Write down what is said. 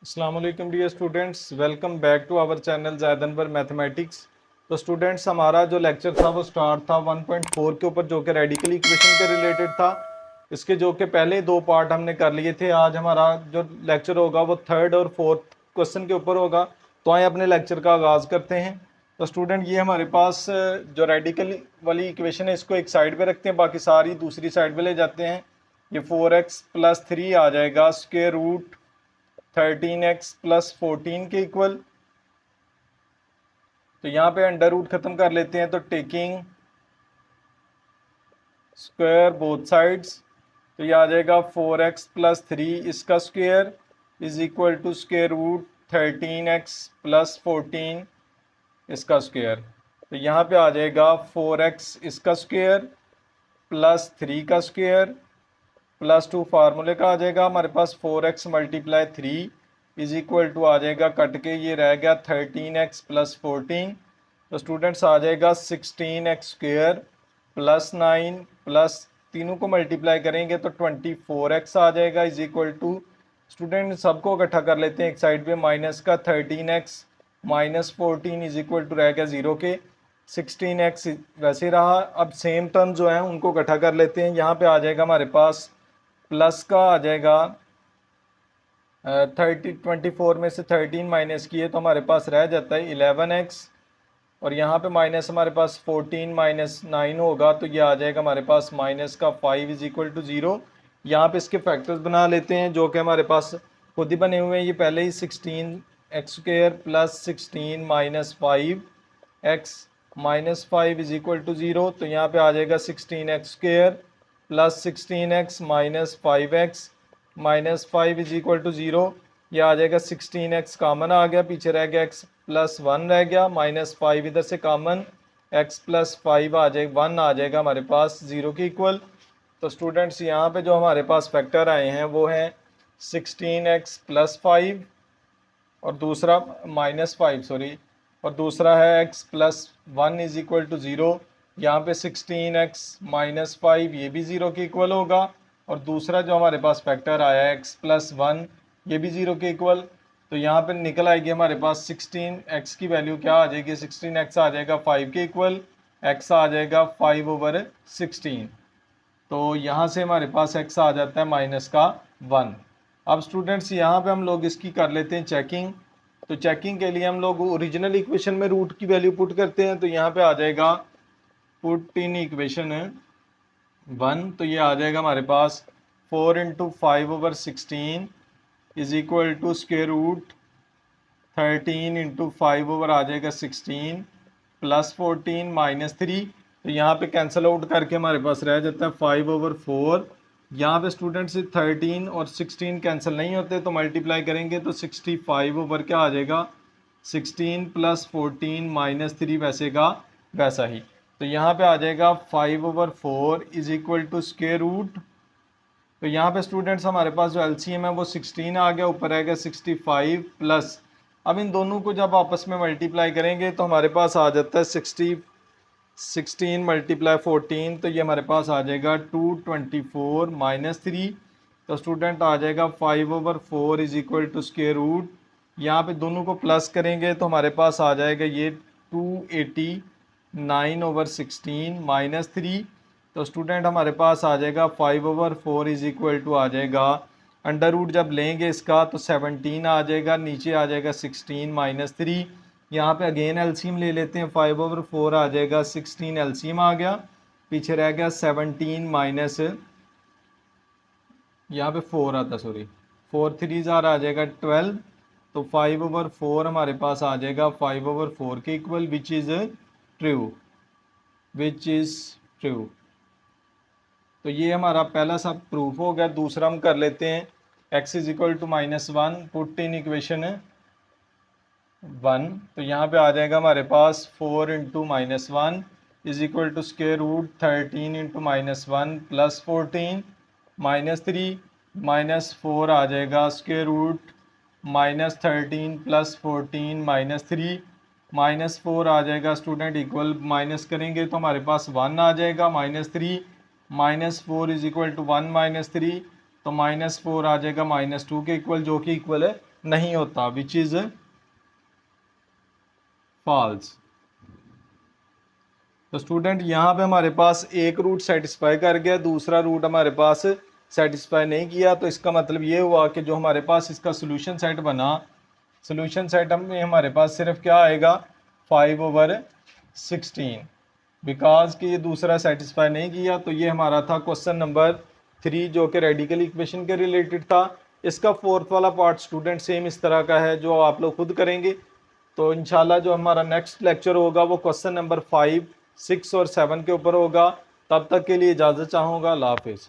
अस्सलाम वालेकुम dear students, welcome back to our channel Zaid Anwar mathematics. तो स्टूडेंट्स, हमारा जो लेक्चर था वो स्टार्ट था 1.4 के ऊपर, जो कि रेडिकल इक्वेशन के रिलेटेड था। इसके जो कि पहले दो पार्ट हमने कर लिए थे। आज हमारा जो लेक्चर होगा वो थर्ड और फोर्थ क्वेश्चन के ऊपर होगा। तो आइए अपने लेक्चर का आगाज़ करते हैं। तो स्टूडेंट, ये हमारे पास जो रेडिकल वाली इक्वेशन है इसको एक साइड पे रखते हैं, बाकी सारी दूसरी साइड पे ले जाते हैं। ये 4x+3 आ जाएगा स्क्वायर रूट 13x+14 के इक्वल। तो यहाँ पे अंडर रूट खत्म कर लेते हैं, तो टेकिंग स्क्वायर बोथ साइड्स, तो ये आ जाएगा 4x+3 इसका square is equal to square root 13x+14 इसका स्क्वायर। तो यहाँ पे आ जाएगा 4x इसका स्क्वायर प्लस 3 का स्क्वायर +2 फार्मूले का आ जाएगा हमारे पास 4x × 3 इज इक्वल टू आ जाएगा, कट के ये रह गया 13x+14। तो स्टूडेंट्स आ जाएगा 16x² +9 प्लस तीनों को मल्टीप्लाई करेंगे तो 24x आ जाएगा इज इक्वल टू, स्टूडेंट सबको इकट्ठा कर लेते हैं एक साइड पे, माइनस का 13x -14 इज इक्वल टू रह गया 0 के, 16x वैसे रहा। अब सेम टर्म जो है उनको इकट्ठा कर लेते हैं। यहाँ पे आ जाएगा हमारे पास प्लस का आ जाएगा 24 में से 13 माइनस किए तो हमारे पास रह जाता है 11x, और यहाँ पे माइनस हमारे पास 14 - 9 होगा, तो ये आ जाएगा हमारे पास माइनस का 5 इज इक्वल टू 0। यहाँ पे इसके फैक्टर्स बना लेते हैं जो कि हमारे पास खुद ही बने हुए हैं। ये पहले ही 16x² + 16 - 5x -5 is equal to 0। तो यहाँ पे आ जाएगा 16x² + 16x - 5x -5 is equal to 0। यह आ जाएगा 16x कॉमन आ गया, पीछे रह गया x + 1 रह गया, -5 इधर से कॉमन, x + 5 आ जाएगा 1 आ जाएगा हमारे पास 0 के इक्वल। तो स्टूडेंट्स, यहाँ पे जो हमारे पास फैक्टर आए हैं वो हैं 16x + 5 और दूसरा -5 सॉरी, और दूसरा है x + 1 इज इक्वल टू 0। यहाँ पे 16x - 5 ये भी 0 के इक्वल होगा, और दूसरा जो हमारे पास फैक्टर आया है x + 1 ये भी 0 के इक्वल। तो यहाँ पे निकल आएगी हमारे पास 16x की वैल्यू क्या आ जाएगी, 16x आ जाएगा 5 के इक्वल, x आ जाएगा 5/16। तो यहाँ से हमारे पास x आ जाता है -1। अब स्टूडेंट्स, यहाँ पे हम लोग इसकी कर लेते हैं चेकिंग। तो चेकिंग के लिए हम लोग ओरिजिनल इक्वेशन में रूट की वैल्यू पुट करते हैं। तो यहाँ पे आ जाएगा पुट इन इक्वेशन 1, तो ये आ जाएगा हमारे पास 4 × 5/16 is equal to square root 13 × 5 over आ जाएगा 16 + 14 -3। तो यहाँ पे कैंसिल आउट करके हमारे पास रह जाता है 5/4। यहाँ पे स्टूडेंट्स 13 और 16 कैंसिल नहीं होते, तो मल्टीप्लाई करेंगे तो 65 ओवर क्या आ जाएगा, 16 + 14 -3 वैसे का वैसा ही। तो यहाँ पे आ जाएगा 5/4 is equal to square root. तो यहाँ पे स्टूडेंट्स हमारे पास जो एलसीएम है वो 16 आ गया, ऊपर आएगा 65 प्लस, अब इन दोनों को जब आपस में मल्टीप्लाई करेंगे तो हमारे पास आ जाता है 16 × 14, तो ये हमारे पास आ जाएगा 224 -3। तो स्टूडेंट आ जाएगा 5/4 is equal to square root, यहाँ पे दोनों को प्लस करेंगे तो हमारे पास आ जाएगा ये 289/16 -3। तो स्टूडेंट हमारे पास आ जाएगा 5/4 इज इक्वल टू आ जाएगा, अंडर रूट जब लेंगे इसका तो 17 आ जाएगा, नीचे आ जाएगा 16 -3। यहाँ पे अगेन एलसीएम ले लेते हैं, 5/4 आ जाएगा, 16 एलसीएम आ गया, पीछे रह गया 17 माइनस, यहाँ पे 4 आता सॉरी, 4 3 आ जाएगा 12। तो 5/4 हमारे पास आ जाएगा 5/4 के equal, which is true, which is true. तो ये हमारा पहला सब प्रूफ हो गया। दूसरा हम कर लेते हैं, x is equal to -1 put in equation 1। तो यहाँ पे आ जाएगा हमारे पास 4 × -1 is equal to square root 13 × -1 + 14 -3 -4 आ जाएगा स्क्वायर रूट -13 + 14 -3 -4 आ जाएगा स्टूडेंट, इक्वल माइनस करेंगे तो हमारे पास 1 आ जाएगा, -3 -4 इज इक्वल टू 1 - 3, तो -4 आ जाएगा -2 के इक्वल, जो कि इक्वल है नहीं होता, विच इज़ फॉल्स। तो स्टूडेंट यहाँ पे हमारे पास एक रूट सेटिस्फाई कर गया, दूसरा रूट हमारे पास सेटिस्फाई नहीं किया। तो इसका मतलब ये हुआ कि जो हमारे पास इसका सोल्यूशन सेट बना, सोल्यूशन सेट में हमारे पास सिर्फ क्या आएगा 5/16, बिकॉज कि ये दूसरा सेटिस्फाई नहीं किया। तो ये हमारा था क्वेश्चन नंबर 3 जो कि रेडिकल इक्वेशन के रिलेटेड था। इसका फोर्थ वाला पार्ट स्टूडेंट सेम इस तरह का है जो आप लोग खुद करेंगे। तो इंशाल्लाह जो हमारा नेक्स्ट लेक्चर होगा वो क्वेश्चन नंबर 5, 6 और 7 के ऊपर होगा। तब तक के लिए इजाज़त चाहूँगा। अल्लाह हाफिज़।